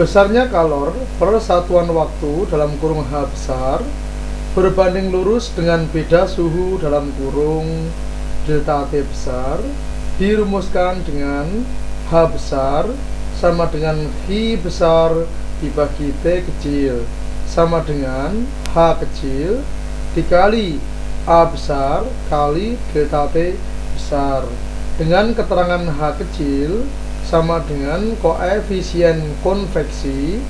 Besarnya kalor per satuan waktu dalam kurung H besar berbanding lurus dengan beda suhu dalam kurung delta T besar dirumuskan dengan H besar sama dengan I besar dibagi T kecil sama dengan H kecil dikali A besar kali delta T besar, dengan keterangan H kecil sama dengan koefisien konveksi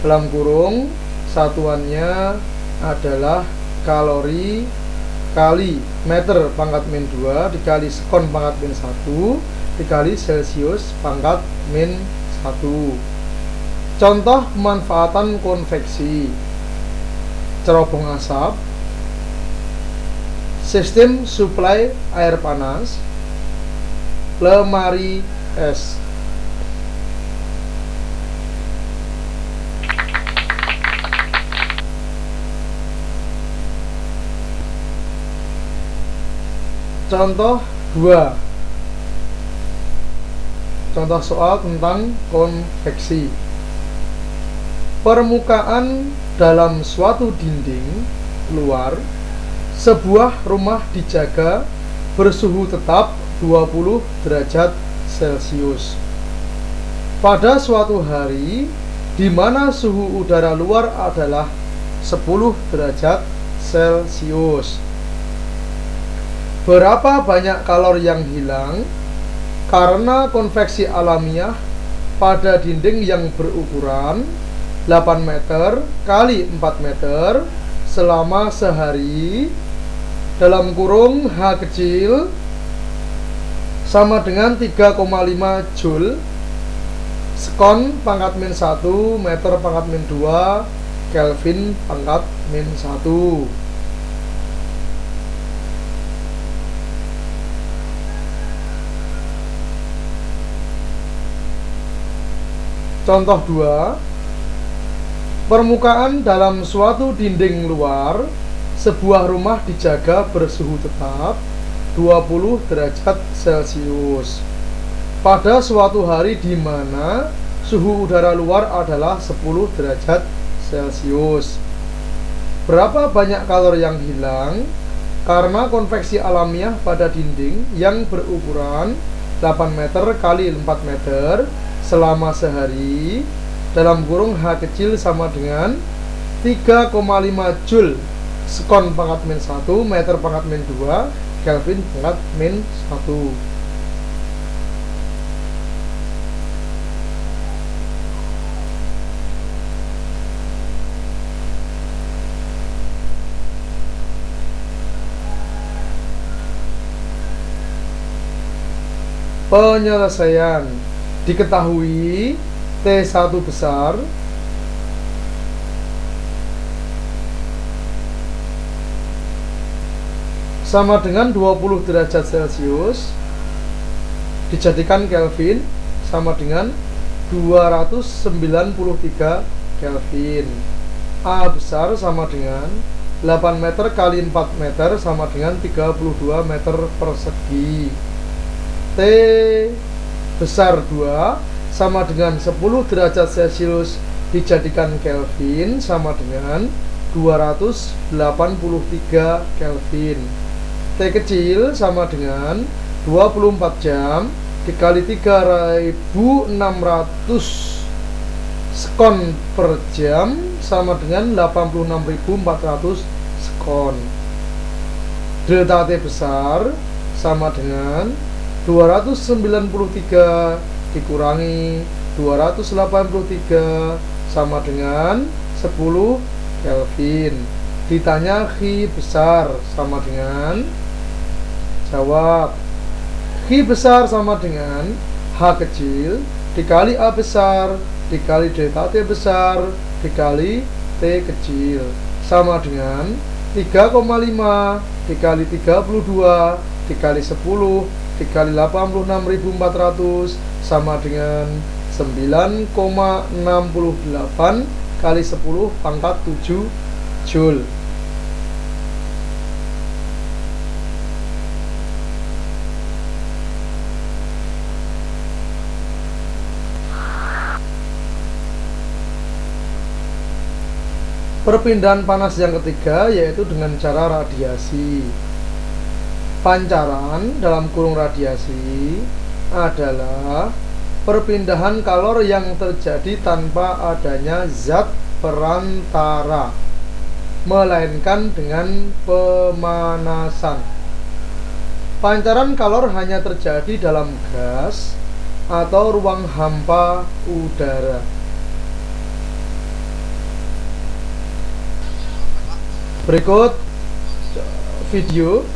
dalam kurung satuannya adalah kalori kali meter pangkat min 2 dikali sekon pangkat min 1 dikali celcius pangkat min 1. Contoh pemanfaatan konveksi: cerobong asap, sistem suplai air panas, lemari es. Contoh 2. Contoh soal tentang konveksi. Permukaan dalam suatu dinding luar sebuah rumah dijaga bersuhu tetap 20 derajat Celcius. Pada suatu hari di mana suhu udara luar adalah 10 derajat Celcius. Berapa banyak kalor yang hilang karena konveksi alamiah pada dinding yang berukuran 8 meter kali 4 meter selama sehari dalam kurung H kecil sama dengan 3,5 Joule sekon pangkat min 1 meter pangkat min 2 Kelvin pangkat min 1. Contoh 2. Permukaan dalam suatu dinding luar sebuah rumah dijaga bersuhu tetap 20 derajat Celcius. Pada suatu hari di mana suhu udara luar adalah 10 derajat Celcius. Berapa banyak kalor yang hilang karena konveksi alamiah pada dinding yang berukuran 8 meter kali 4 meter selama sehari dalam kurung H kecil sama dengan 3,5 Joule sekon pangkat min 1 meter pangkat min 2 Kelvin pangkat min 1. Penyelesaian: diketahui T1 besar sama dengan 20 derajat Celcius dijadikan Kelvin sama dengan 293 Kelvin. A besar sama dengan 8 meter kali 4 meter sama dengan 32 meter persegi. T besar 2 sama dengan 10 derajat Celcius dijadikan Kelvin sama dengan 283 Kelvin. T kecil sama dengan 24 jam dikali 3600 sekon per jam sama dengan 86.400 sekon. Delta T besar sama dengan 293 dikurangi 283 sama dengan 10 Kelvin. Ditanya Chi besar sama dengan, jawab Chi besar sama dengan H kecil dikali A besar dikali delta T besar dikali T kecil sama dengan 3,5 dikali 32 dikali 10 dikali 86.400 sama dengan 9,68 kali 10 pangkat 7 Joule. Perpindahan panas yang ketiga yaitu dengan cara radiasi. Pancaran dalam kurung radiasi adalah perpindahan kalor yang terjadi tanpa adanya zat perantara, melainkan dengan pemanasan. Pancaran kalor hanya terjadi dalam gas atau ruang hampa udara. Berikut video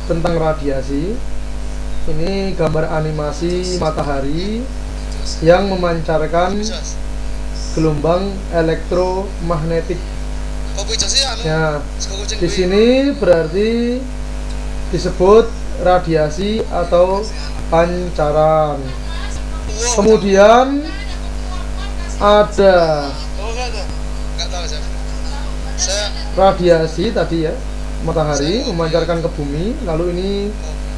tentang radiasi. Ini gambar animasi matahari yang memancarkan gelombang elektromagnetik. Ya, di sini berarti disebut radiasi atau pancaran. Kemudian ada radiasi tadi ya, matahari memancarkan ke bumi, lalu ini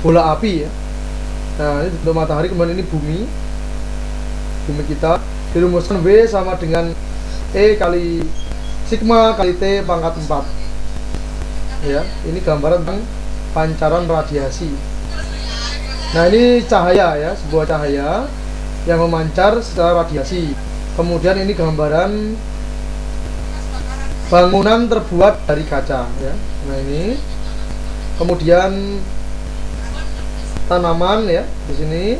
bola api ya. Nah, ini bentuk matahari, kemudian ini bumi kita, dirumuskan W sama dengan E kali sigma kali T pangkat 4 ya. Ini gambaran tentang pancaran radiasi. Nah, ini cahaya ya, sebuah cahaya yang memancar secara radiasi. Kemudian ini gambaran bangunan terbuat dari kaca ya. Nah, ini kemudian tanaman ya di sini.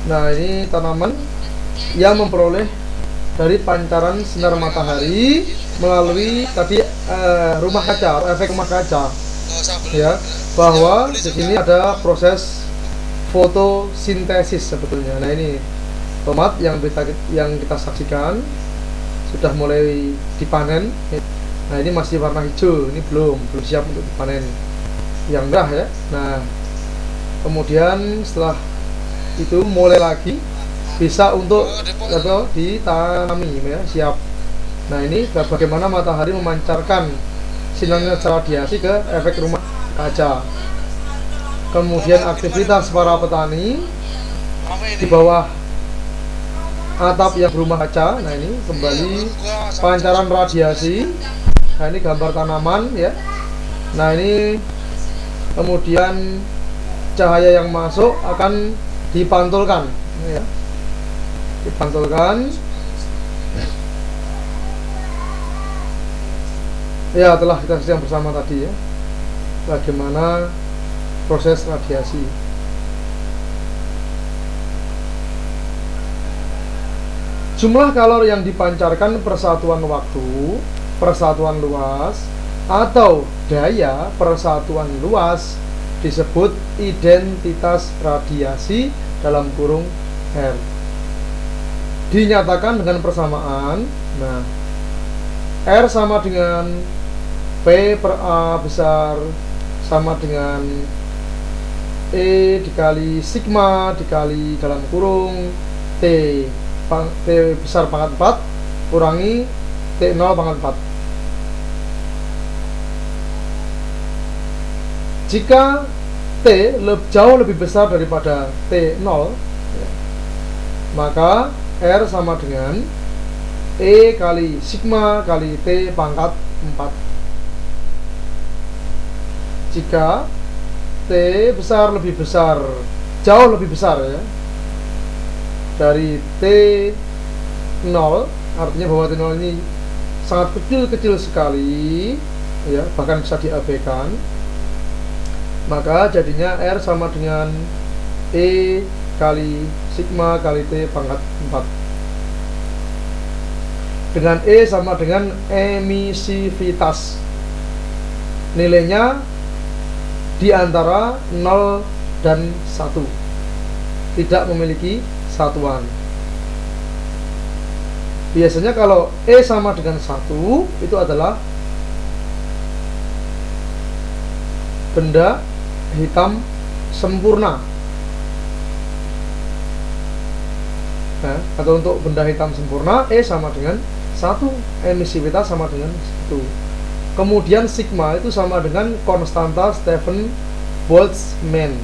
Nah, ini tanaman yang memperoleh dari pancaran sinar matahari melalui tadi rumah kaca, efek rumah kaca ya, bahwa di sini ada proses fotosintesis sebetulnya. Nah, ini tomat yang kita saksikan sudah mulai dipanen. Nah, ini masih warna hijau, ini belum siap untuk dipanen yang merah ya. Nah, kemudian setelah itu mulai lagi bisa untuk ditanami ya, siap. Nah, ini bagaimana matahari memancarkan sinarnya secara radiasi ke efek rumah kaca. Kemudian aktivitas para petani di bawah atap yang berumah kaca. Nah, ini kembali pancaran radiasi. Nah, ini gambar tanaman ya. Nah, ini kemudian cahaya yang masuk akan dipantulkan ya. Dipantulkan ya, telah kita saksikan bersama tadi ya, bagaimana proses radiasi. Jumlah kalor yang dipancarkan persatuan waktu, persatuan luas, atau daya persatuan luas disebut identitas radiasi dalam kurung R. Dinyatakan dengan persamaan. Nah, R sama dengan P per A besar sama dengan E dikali sigma dikali dalam kurung T besar pangkat 4 kurangi T0 pangkat 4. Jika T jauh lebih besar daripada T0 ya, maka R sama dengan E kali sigma kali T pangkat 4. Jika T besar lebih besar, jauh lebih besar ya, dari T0, artinya bahwa T0 ini sangat kecil sekali ya, bahkan bisa diabaikan, maka jadinya R sama dengan E kali sigma kali T pangkat 4. Dengan E sama dengan emisivitas, nilainya di antara 0 dan 1, tidak memiliki satuan. Biasanya kalau E sama dengan 1 itu adalah benda hitam sempurna. Nah, atau untuk benda hitam sempurna E sama dengan 1, emisivitas sama dengan 1. Kemudian sigma itu sama dengan konstanta Stephen Boltzmann.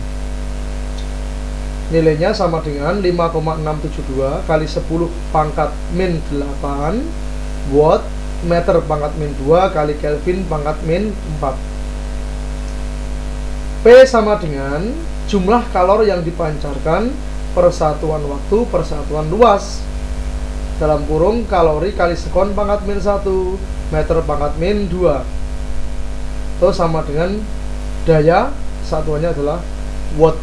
Nilainya sama dengan 5,672 kali 10 pangkat min 8 watt meter pangkat min 2 kali Kelvin pangkat min 4. P sama dengan jumlah kalor yang dipancarkan per satuan waktu per satuan luas, dalam kurung kalori kali sekon pangkat min 1 meter pangkat min 2, itu sama dengan daya, satuannya adalah watt.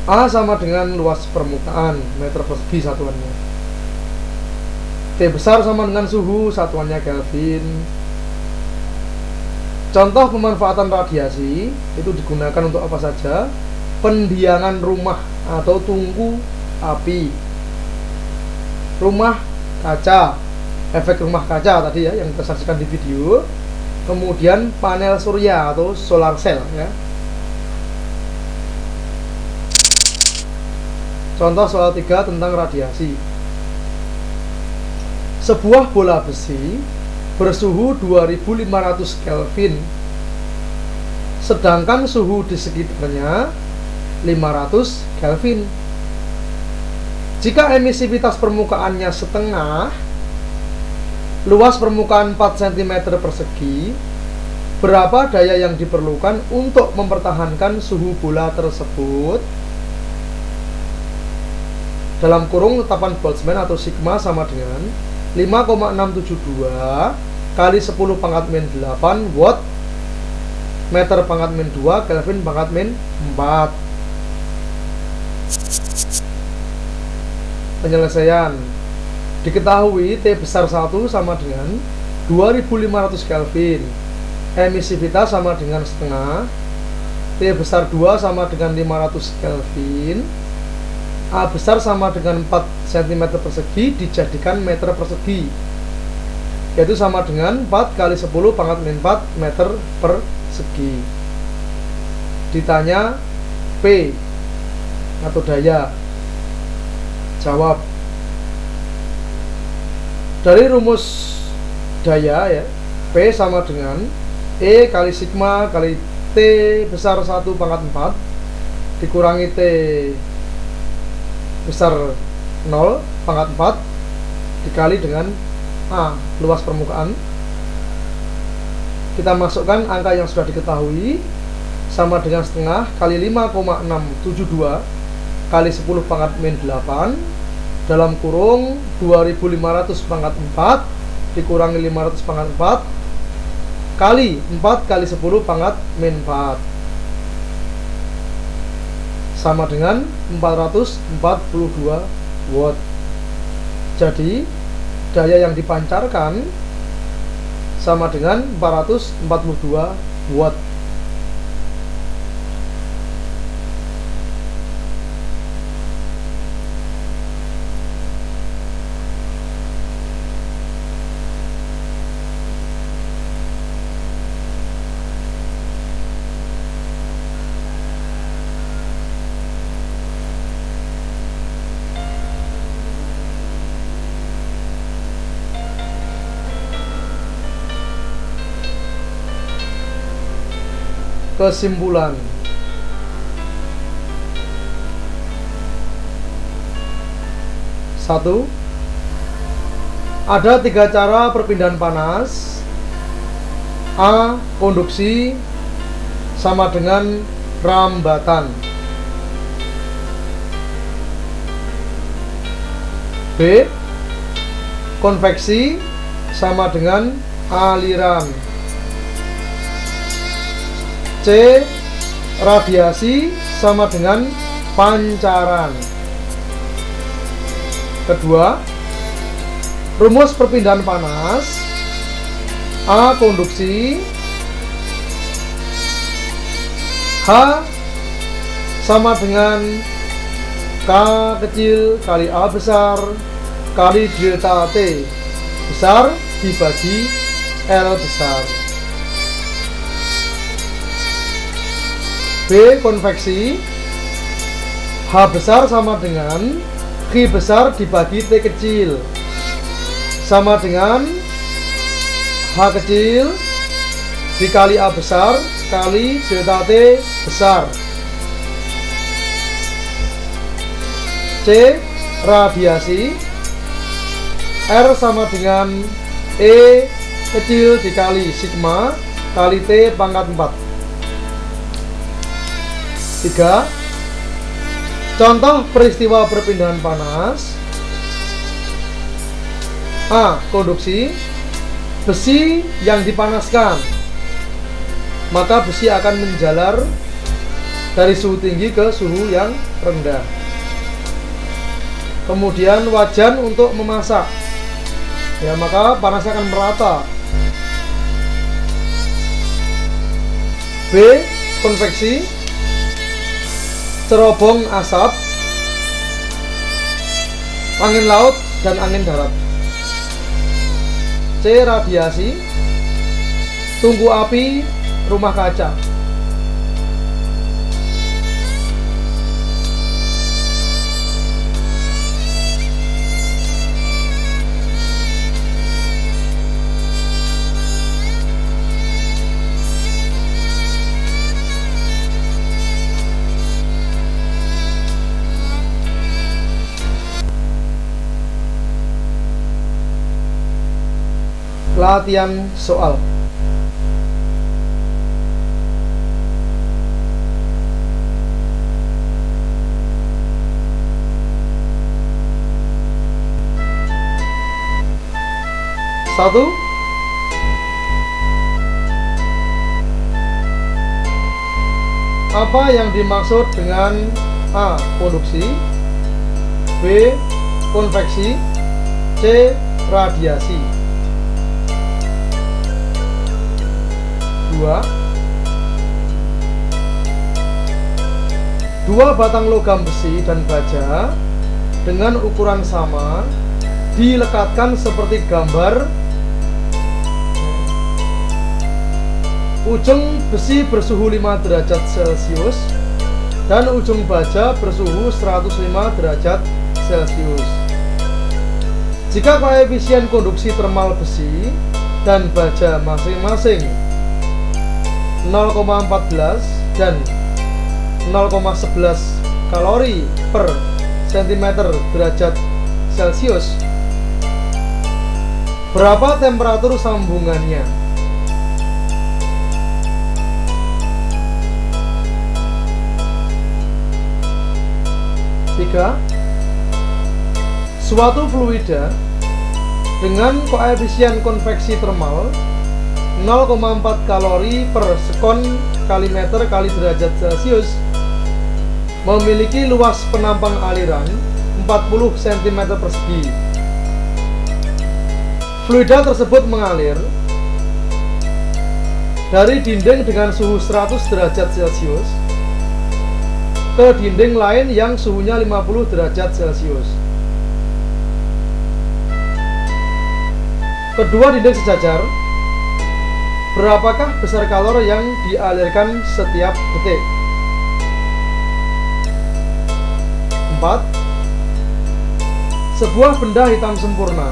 A sama dengan luas permukaan meter persegi satuannya. T besar sama dengan suhu, satuannya Kelvin. Contoh pemanfaatan radiasi itu digunakan untuk apa saja? Pendiangan rumah atau tungku api, rumah kaca, efek rumah kaca tadi ya yang kita saksikan di video, kemudian panel surya atau solar cell ya. Contoh soal 3 tentang radiasi. Sebuah bola besi bersuhu 2500 Kelvin, sedangkan suhu di sekitarnya 500 Kelvin. Jika emisivitas permukaannya setengah, luas permukaan 4 cm persegi, berapa daya yang diperlukan untuk mempertahankan suhu bola tersebut? Dalam kurung tetapan Boltzmann atau sigma sama dengan 5,672 kali 10 pangkat min 8 watt meter pangkat min 2 Kelvin pangkat min 4. Penyelesaian. Diketahui T besar 1 sama dengan 2500 Kelvin, emisivitas sama dengan setengah, T besar 2 sama dengan 500 Kelvin, A besar sama dengan 4 cm persegi dijadikan meter persegi, yaitu sama dengan 4 kali 10 pangkat min 4 meter persegi. Ditanya P atau daya. Jawab. Dari rumus daya ya, P sama dengan E kali sigma kali T besar 1 pangkat 4 dikurangi T besar 0 pangkat 4 dikali dengan A, luas permukaan. Kita masukkan angka yang sudah diketahui, sama dengan setengah kali 5,672 kali 10 pangkat min 8 dalam kurung 2500 pangkat 4 dikurangi 500 pangkat 4 kali 4 kali 10 pangkat min 4 sama dengan 442 watt. Jadi daya yang dipancarkan sama dengan 442 watt. Kesimpulan. Satu, ada 3 cara perpindahan panas. A. Konduksi sama dengan rambatan. B. Konveksi sama dengan aliran. C. Radiasi sama dengan pancaran. Kedua, rumus perpindahan panas. A. Konduksi. H sama dengan K kecil kali A besar kali delta T besar dibagi L besar. B. Konveksi. H besar sama dengan Q besar dibagi T kecil sama dengan H kecil dikali A besar kali delta T besar. C. Radiasi. R sama dengan E kecil dikali sigma kali T pangkat 4. 3. Contoh peristiwa perpindahan panas. A. Konduksi. Besi yang dipanaskan, maka besi akan menjalar dari suhu tinggi ke suhu yang rendah. Kemudian wajan untuk memasak, ya, maka panasnya akan merata. B. Konveksi. Cerobong asap, angin laut dan angin darat. C. Radiasi. Tungku api rumah kaca. Latihan soal. Satu. Apa yang dimaksud dengan A. Konduksi, B. Konveksi, C. Radiasi. 2. Dua batang logam besi dan baja dengan ukuran sama dilekatkan seperti gambar. Ujung besi bersuhu 5 derajat Celcius dan ujung baja bersuhu 105 derajat Celcius. Jika koefisien konduksi termal besi dan baja masing-masing 0,14 dan 0,11 kalori per cm derajat Celcius, berapa temperatur sambungannya? Tiga. Suatu fluida dengan koefisien konveksi termal 0,4 kalori per sekon kali meter kali derajat Celcius memiliki luas penampang aliran 40 cm persegi. Fluida tersebut mengalir dari dinding dengan suhu 100 derajat Celcius ke dinding lain yang suhunya 50 derajat Celcius. Kedua dinding sejajar. Berapakah besar kalori yang dialirkan setiap detik? 4. Sebuah benda hitam sempurna,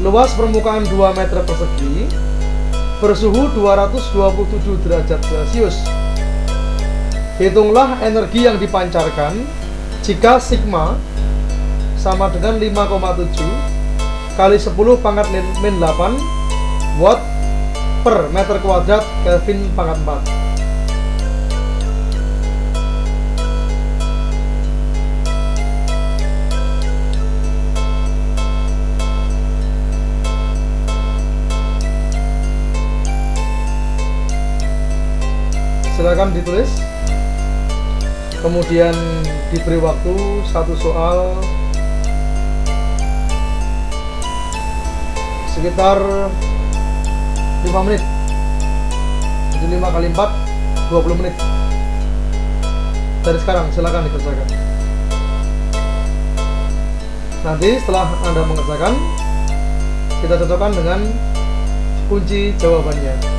luas permukaan 2 meter persegi, bersuhu 227 derajat Celcius. Hitunglah energi yang dipancarkan jika sigma sama dengan 5,7 kali 10 pangkat min 8 watt per meter kuadrat Kelvin pangkat 4. Silakan ditulis, kemudian diberi waktu 1 soal sekitar 5 menit. Jadi 5 kali 4 20 menit. Dari sekarang silakan dikerjakan. Nanti setelah Anda mengerjakan, kita cocokkan dengan kunci jawabannya.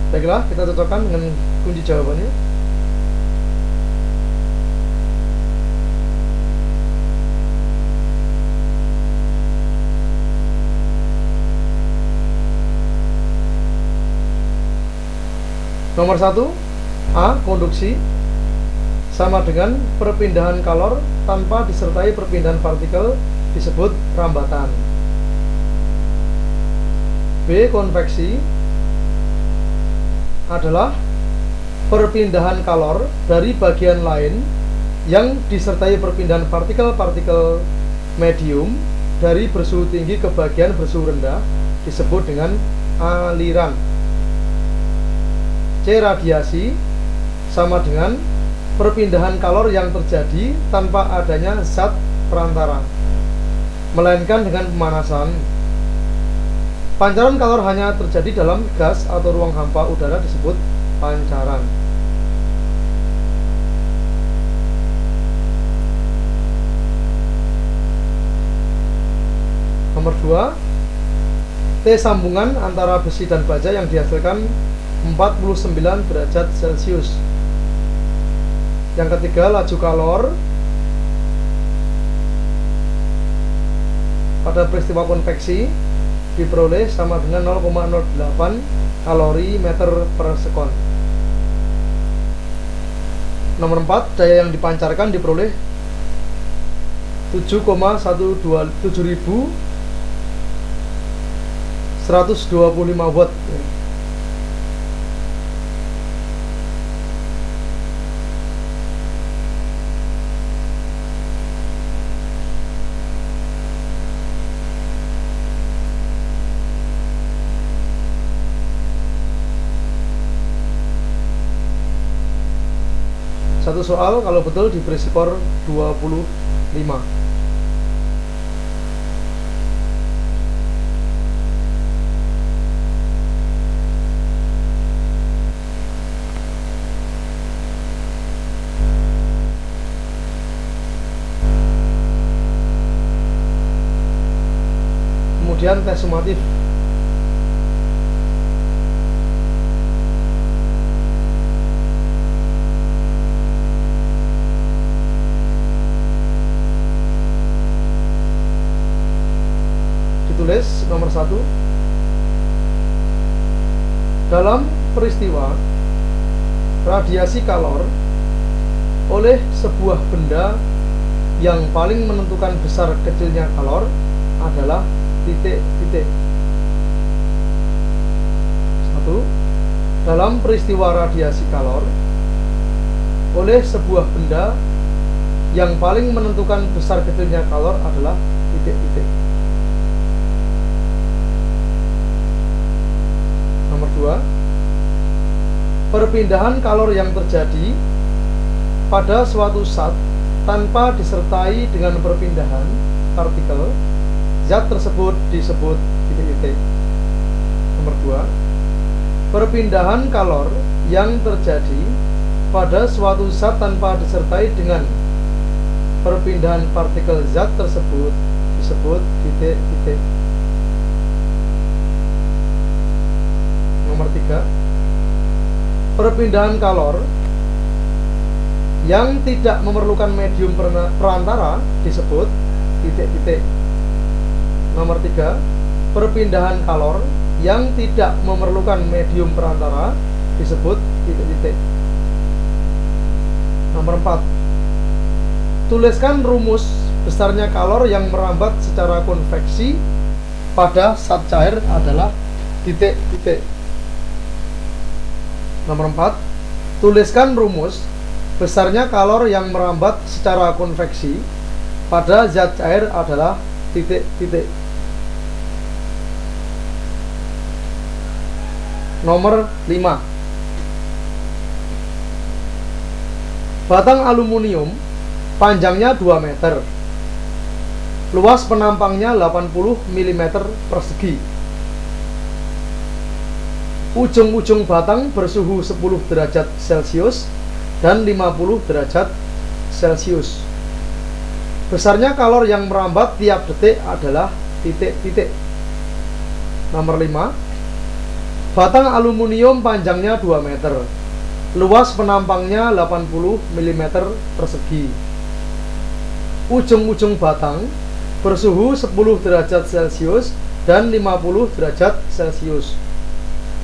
Baiklah, kita cocokkan dengan kunci jawabannya. Nomor 1, A. Konduksi sama dengan perpindahan kalor tanpa disertai perpindahan partikel disebut rambatan. B. Konveksi adalah perpindahan kalor dari bagian lain yang disertai perpindahan partikel-partikel medium dari bersuhu tinggi ke bagian bersuhu rendah disebut dengan aliran. C. Radiasi sama dengan perpindahan kalor yang terjadi tanpa adanya zat perantara, melainkan dengan pemanasan. Pancaran kalor hanya terjadi dalam gas atau ruang hampa udara disebut pancaran. Nomor 2, T sambungan antara besi dan baja yang dihasilkan 49 derajat Celcius. Yang ketiga, laju kalor pada peristiwa konveksi diperoleh sama dengan 0,08 kalori meter per sekon. Nomor 4, daya yang dipancarkan diperoleh 7,125 watt. Satu soal kalau betul diberi skor 25. Kemudian tes sumatif. Ditulis nomor 1. Dalam peristiwa radiasi kalor oleh sebuah benda yang paling menentukan besar kecilnya kalor adalah titik-titik. 1. Dalam peristiwa radiasi kalor oleh sebuah benda yang paling menentukan besar kecilnya kalor adalah titik-titik. Nomor 2, perpindahan kalor yang terjadi pada suatu zat tanpa disertai dengan perpindahan partikel zat tersebut disebut titik-titik. Nomor 2, perpindahan kalor yang terjadi pada suatu zat tanpa disertai dengan perpindahan partikel zat tersebut disebut titik-titik. Nomor 3, perpindahan kalor yang tidak memerlukan medium perantara disebut titik-titik. Nomor 3, perpindahan kalor yang tidak memerlukan medium perantara disebut titik-titik. Nomor 4, tuliskan rumus besarnya kalor yang merambat secara konveksi pada zat cair adalah titik-titik. Nomor 4, tuliskan rumus besarnya kalor yang merambat secara konveksi pada zat cair adalah titik-titik. Nomor 5, batang aluminium panjangnya 2 meter, luas penampangnya 80 mm persegi. Ujung-ujung batang bersuhu 10 derajat Celcius dan 50 derajat Celcius. Besarnya kalor yang merambat tiap detik adalah titik-titik. Nomor 5, batang aluminium panjangnya 2 meter, luas penampangnya 80 mm persegi. Ujung-ujung batang bersuhu 10 derajat Celcius dan 50 derajat Celcius.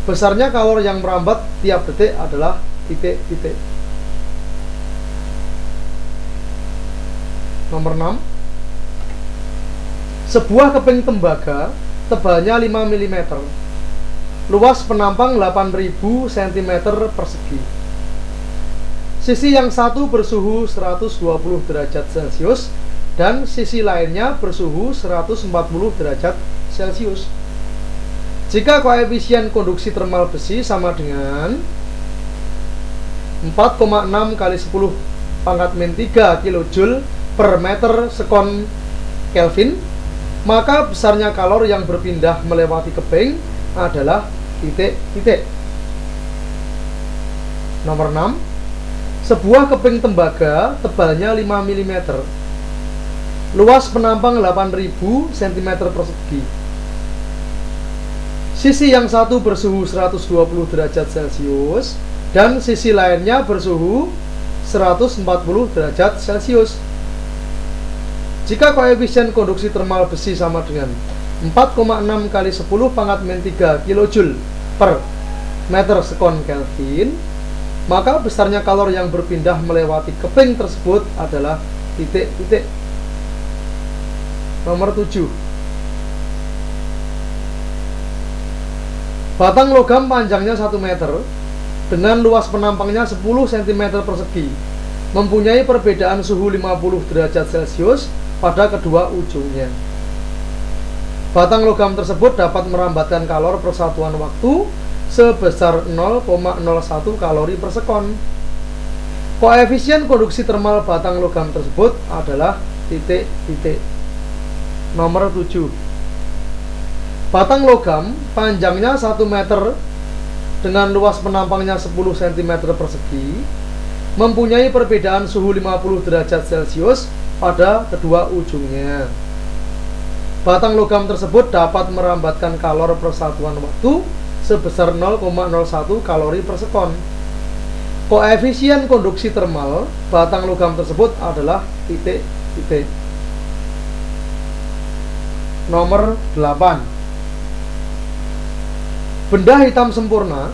besarnya kalor yang merambat tiap detik adalah titik-titik. Nomor 6. Sebuah keping tembaga tebalnya 5 mm, luas penampang 8000 cm persegi. Sisi yang satu bersuhu 120 derajat Celcius dan sisi lainnya bersuhu 140 derajat Celcius. Jika koefisien konduksi termal besi sama dengan 4,6 kali 10 pangkat min 3 kJ per meter sekon Kelvin, maka besarnya kalor yang berpindah melewati keping adalah titik-titik. Nomor 6. Sebuah keping tembaga tebalnya 5 mm, luas penampang 8000 cm persegi. Sisi yang satu bersuhu 120 derajat Celcius dan sisi lainnya bersuhu 140 derajat Celcius. Jika koefisien konduksi termal besi sama dengan 4,6 kali 10 pangkat min 3 kJ per meter sekon Kelvin, maka besarnya kalor yang berpindah melewati keping tersebut adalah titik-titik. Nomor 7. Batang logam panjangnya 1 meter dengan luas penampangnya 10 cm persegi mempunyai perbedaan suhu 50 derajat Celcius pada kedua ujungnya. Batang logam tersebut dapat merambatkan kalor per satuan waktu sebesar 0,01 kalori per sekon. Koefisien konduksi termal batang logam tersebut adalah titik-titik. Nomor 7. Batang logam panjangnya 1 meter dengan luas penampangnya 10 cm persegi mempunyai perbedaan suhu 50 derajat Celcius pada kedua ujungnya. Batang logam tersebut dapat merambatkan kalor per satuan waktu sebesar 0,01 kalori per sekon. Koefisien konduksi termal batang logam tersebut adalah titik-titik. Nomor 8. Benda hitam sempurna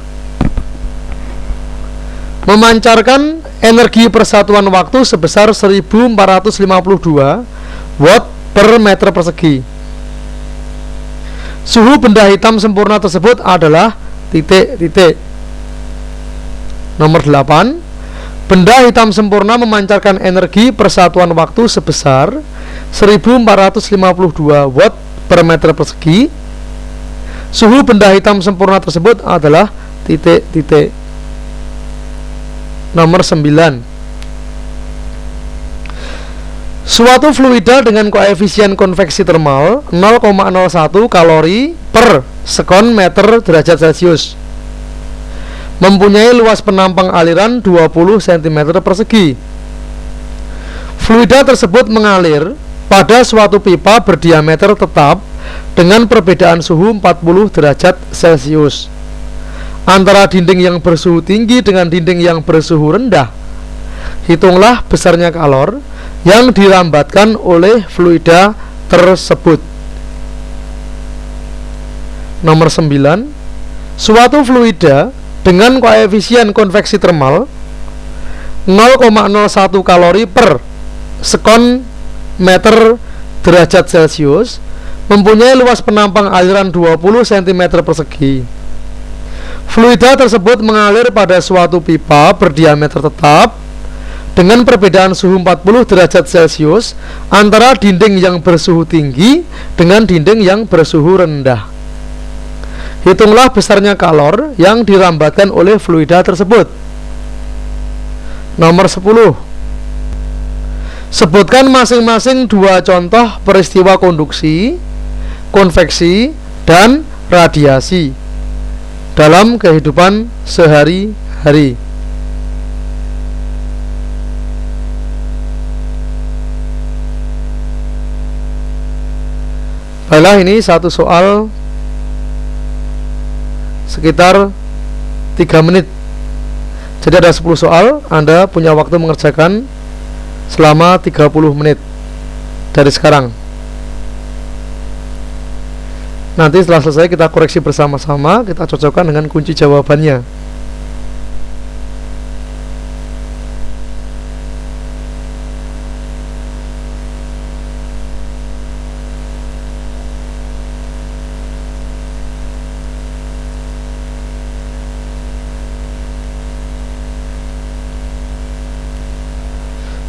memancarkan energi persatuan waktu sebesar 1452 watt per meter persegi. Suhu benda hitam sempurna tersebut adalah titik-titik. Nomor 8. Benda hitam sempurna memancarkan energi persatuan waktu sebesar 1452 watt per meter persegi. Suhu benda hitam sempurna tersebut adalah titik-titik. Nomor 9. Suatu fluida dengan koefisien konveksi termal 0,01 kalori per sekon meter derajat Celcius mempunyai luas penampang aliran 20 cm persegi. Fluida tersebut mengalir pada suatu pipa berdiameter tetap dengan perbedaan suhu 40 derajat Celcius antara dinding yang bersuhu tinggi dengan dinding yang bersuhu rendah. Hitunglah besarnya kalor yang dirambatkan oleh fluida tersebut. Nomor 9. Suatu fluida dengan koefisien konveksi termal 0,01 kalori per sekon meter derajat Celcius mempunyai luas penampang aliran 20 cm persegi. Fluida tersebut mengalir pada suatu pipa berdiameter tetap dengan perbedaan suhu 40 derajat Celcius antara dinding yang bersuhu tinggi dengan dinding yang bersuhu rendah. Hitunglah besarnya kalor yang dirambatkan oleh fluida tersebut. Nomor 10. Sebutkan masing-masing dua contoh peristiwa konduksi, konveksi, dan radiasi dalam kehidupan sehari-hari. Baiklah, ini satu soal sekitar 3 menit. Jadi ada 10 soal, Anda punya waktu mengerjakan selama 30 menit dari sekarang. Nanti setelah selesai kita koreksi bersama-sama, kita cocokkan dengan kunci jawabannya.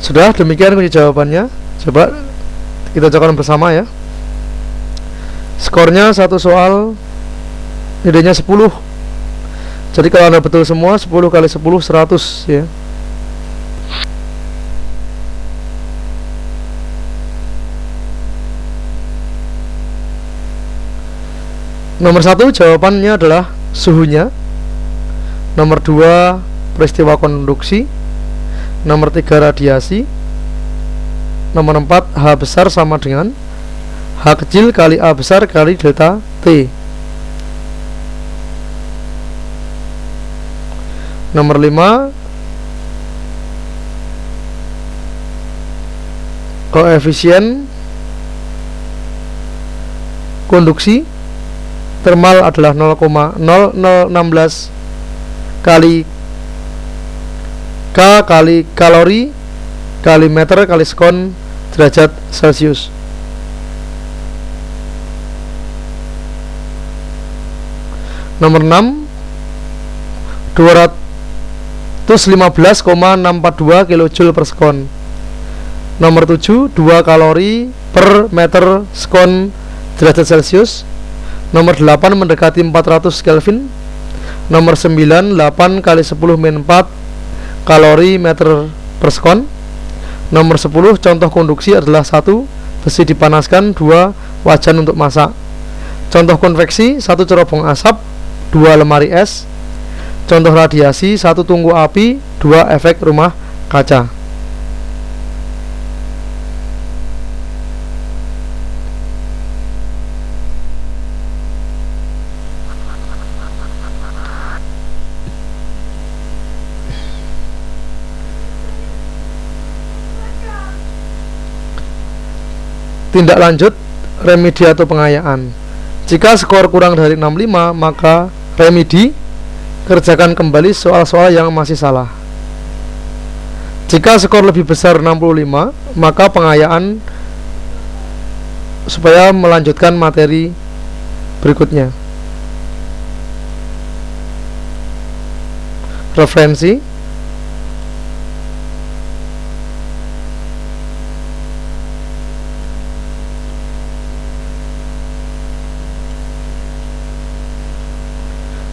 Sudah, demikian kunci jawabannya. Coba kita cocokkan bersama ya. Skornya satu soal nilainya 10. Jadi kalau Anda betul semua, 10 kali 10 100 ya. Nomor 1 jawabannya adalah suhunya. Nomor 2 peristiwa konduksi. Nomor 3 radiasi. Nomor 4 H besar sama dengan H kecil kali A besar kali delta T. Nomor 5 koefisien konduksi termal adalah 0,0016 kali K kali kalori kali meter kali sekon derajat Celcius. Nomor 6 215,642 kJ per sekon. Nomor 7 2 kalori per meter sekon derajat Celcius. Nomor 8 mendekati 400 Kelvin. Nomor 9 8 kali 10 min 4 kalori meter per sekon. Nomor 10 contoh konduksi adalah 1 besi dipanaskan, 2 wajan untuk masak. Contoh konveksi 1 cerobong asap, 2 lemari es. Contoh radiasi 1 tungku api, 2 efek rumah kaca. Tindak lanjut remedi atau pengayaan. Jika skor kurang dari 65, maka remedi, kerjakan kembali soal-soal yang masih salah. Jika skor lebih besar 65, maka pengayaan supaya melanjutkan materi berikutnya. Referensi.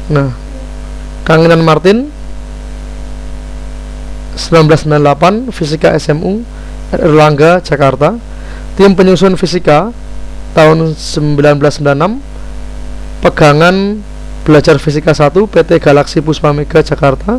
Nah, Kanginan Martin 1998, Fisika SMU Erlangga, Jakarta. Tim penyusun fisika tahun 1996, Pegangan Belajar Fisika 1 PT Galaksi Puspa Mega, Jakarta.